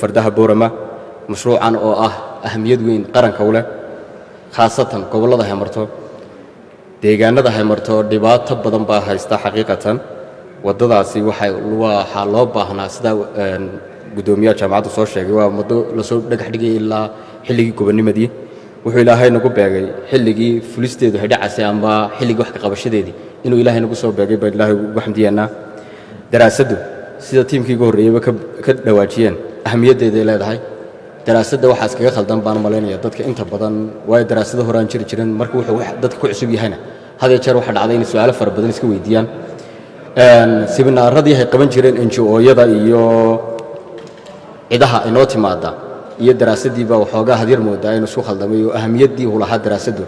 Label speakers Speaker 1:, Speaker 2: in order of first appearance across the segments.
Speaker 1: فردها بورما مشروعا أو أهمية وين قرن كوله خاصة قبل هذا مرتو deegaanada hay marto dhibaato badan baa haysta xaqiiqatan wadadaasi waxa loo baahnaa sida gudoomiyaha jaamacadda soo sheegay waa muddo la soo dhagax dhigay ilaa xilligii gobonimadii wuxuu ilaahay nagu beegay xilligii fulisteedu hay dhacay ama xilligii wax ka qabashadeedii inuu ilaahay nagu soo beegay baa ilaahay ugu xamdiyanaa daraasadu sida tiimkii ugu horeeyay ka dhawaajiyeen ahamiyadeeda ay leedahay daraasada waxa iskaga khaldan baan maleynaya dadka inta badan way daraasada horaan jireen marka wuxuu dadka ku cusub yahayna hadii jeer waxa dhacday in su'aalo fara badan iska weydiiyaan seminaaradii ay qaban jireen NGO-yada iyo ciidaha inoo timaada iyo daraasadii baa waxoogaa hadir moodaa inuu soo khaldamay oo ahamiyadii uu lahaa daraasadu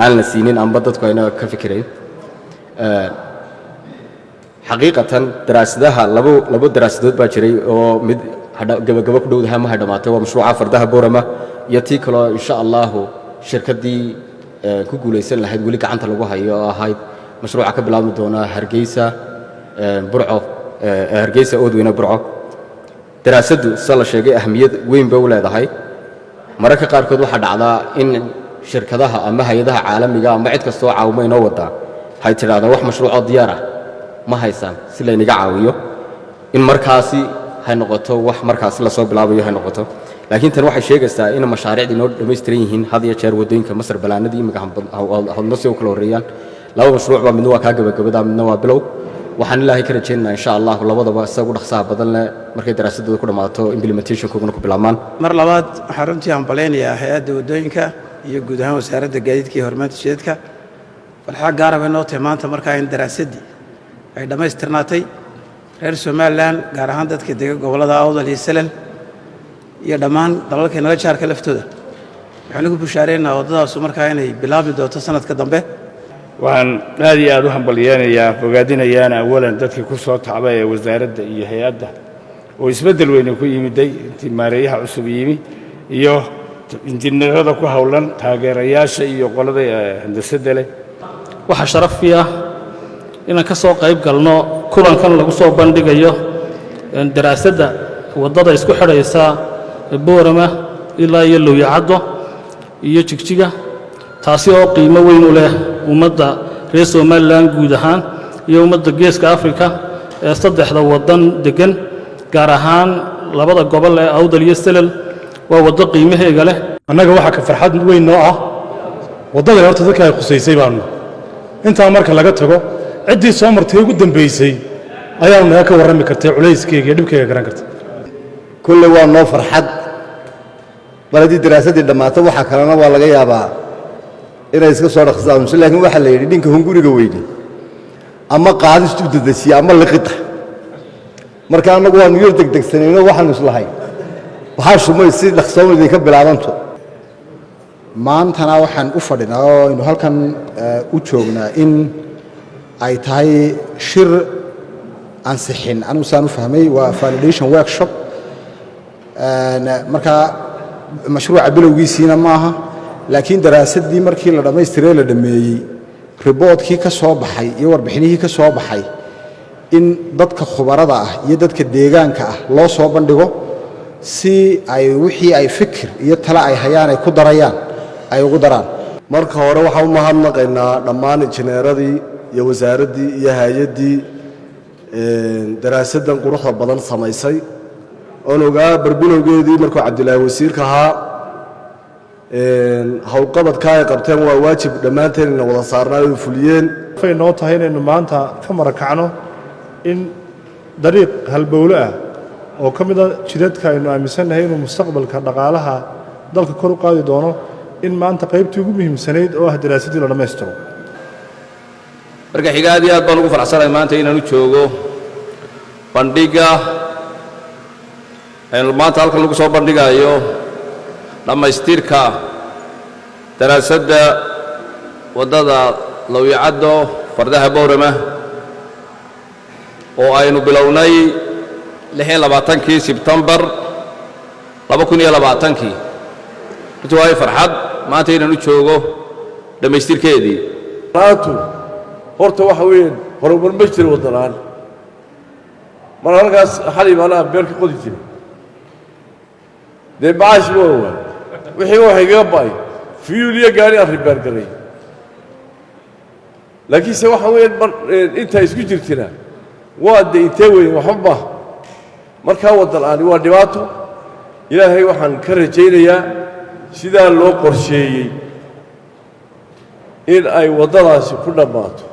Speaker 1: aan la siinin amba dadku ayna ka fikireen xaqiiqatan daraasadaha labo daraasadood baa jiray oo mid gabagabo ku dhowdahay ma hadhamaatay waa mashruuca fardaha boorama iyo tii kale insha Allah shirkadii ku guuleysan lahayd wali gacanta lagu hayo ahayd mashruuca ka bilaabmi doona Hargeysa Burco Hargeysa Oodweyne Burco daraasadu sala sheegay ahmiyad weyn bay u leedahay mararka qaar kood waxa dhacdaa in shirkadaha ama hay'adaha caalamiga ama cid kasta oo caawimo inoo wada hay tiraahdo wax mashruuc diyaar ah ma haysan si la inaga caawiyo in markaasi hay noqoto wax markaas la soo bilaabayo hay noqoto laakiin tan waxay sheegaysaa in mashaariicdu inoo dhameystiran yihiin had iyo jeer wadooyinka Masar balaanadii imika hadno soo kala horeeyaan laba mashruuc baa midna waa ka gabagabada midna waa bilow waxaan ilaahay ka rajaynaynaa insha Allah labadaba isagu dhaqsaha badan leh markay daraasadooda ku dhamaato implementation-kooduna ku bilaabmaan
Speaker 2: mar labaad waxaan runtii aan baleynayaa hay'adda wadooyinka iyo guud ahaan wasaaradda gaadiidka iyo horumarinta jidadka farxa gaar ah inoo maanta markaa in daraasadii ay dhamaystirnaatay reer Somaliland gaar ahaan dadka deegaanka gobolada Awdal iyo Salal iyo dhammaan dalalka naga jaarka laftooda waxaan ugu bushaareynaa wadadaas markaa inay bilaabi doonto sanadka dambe
Speaker 3: waxaan aad iyo aad u hambalyeeynaa bogaadinayaan awalan dadkii ku soo tacbay ee wasaaradda iyo hay'adda oo isbedel weyn ku yimiday maareeyaha cusub yimi iyo injineerada ku hawlan taageerayaasha iyo qolada handasadda leh
Speaker 4: waxa sharaf ah inaan ka soo qayb galno kulankan lagu soo bandhigayo daraasadda wadada isku xidhaysa Boorama ilaa iyo Looyacado iyo Jigjiga taasi oo qiimo weyn u leh ummadda reer Somaliland guud ahaan iyo ummadda Geeska Afrika ee saddexda wadan degan gaar ahaan labada gobol ee Awdal iyo Salal waa wado qiimaheega leh
Speaker 5: annaga waxa ka farxad weyn noo ah wadada horta dadka ay qusaysay baan inta marka laga tago ciddii soo martay ugu dambeysay ayaa naga ka warrami kartay culayskeyga iyo dhibkeyga garan kartay
Speaker 6: kulle waa noo farxad baladii daraasadii dhammaata waxa kalena waa laga yaabaa inay iska soo dhaqsadaan laakiin waxa la yidhi dhinka hunguriga weyne ama qaadistu dadasiya ama liqita marka anagu waanu yar degdegsanayno waxaanu islahay waxaa shumay si dhaqsoon idinka bilaabanto
Speaker 7: maantana waxaan u fadhinaa oo aynu halkan u joognaa in ay tahay shir ansixin anu saan u fahmay waa validation workshop marka mashruuca bilowgiisina maaha laakiin daraasadii markii la dhameystiray la dhameeyay reportkii ka soo baxay iyo warbixinihii ka soo baxay in dadka khubarada ah iyo dadka deegaanka ah loo soo bandhigo si ay wixii ay fikir iyo tala ay hayaan ay ku darayaan ay ugu daraan
Speaker 6: marka hore waxaan u mahadnaqaynaa dhammaan injineeradii iyo wasaaraddii iyo hay'addii daraasaddan quruxda badan samaysay oon ogaa barbilowgeedii markuu cabdilaahi wasiirka ahaa howlqabadka ay qabteen waa waajib dhammaanteen inay wada saarnaa oo fuliyeen
Speaker 5: waxay noo tahay inaynu maanta ka marakacno in dariiq halbowle ah oo ka mid ah jidadka aynu aaminsannahay inuu mustaqbalka dhaqaalaha dalka kor u qaadi doono in maanta qaybtii ugu muhiimsanayd oo ah daraasadii la dhammaystiro
Speaker 8: marka xigaad iyo aad baan ugu faraxsanahay maanta inaan u joogo bandhiga maanta halkan lagu soo bandhigayo dhammaystirka daraasadda waddada Looyacado fardaha Boorama oo aynu bilownay 26 Sebtembar 2020 inta way farxad maanta inaan u joogo dhammaystirkeedii
Speaker 9: horta waxa weyn horumar ma jiro waddanaan mar halkaas xali maanaha beerka qodi jiray dee macaash ma ogaan wixii waxay kaga ba'ay fiyuul iyo gaari aan ribaargaray laakiinse waxa weeyaan mar intaa isku jirtina waa de intee weyn waxba maaha markaa wadda la'aani waa dhibaato ilaahay waxaan ka rajaynayaa sidaa loo qorsheeyey in ay waddadaasi ku dhammaato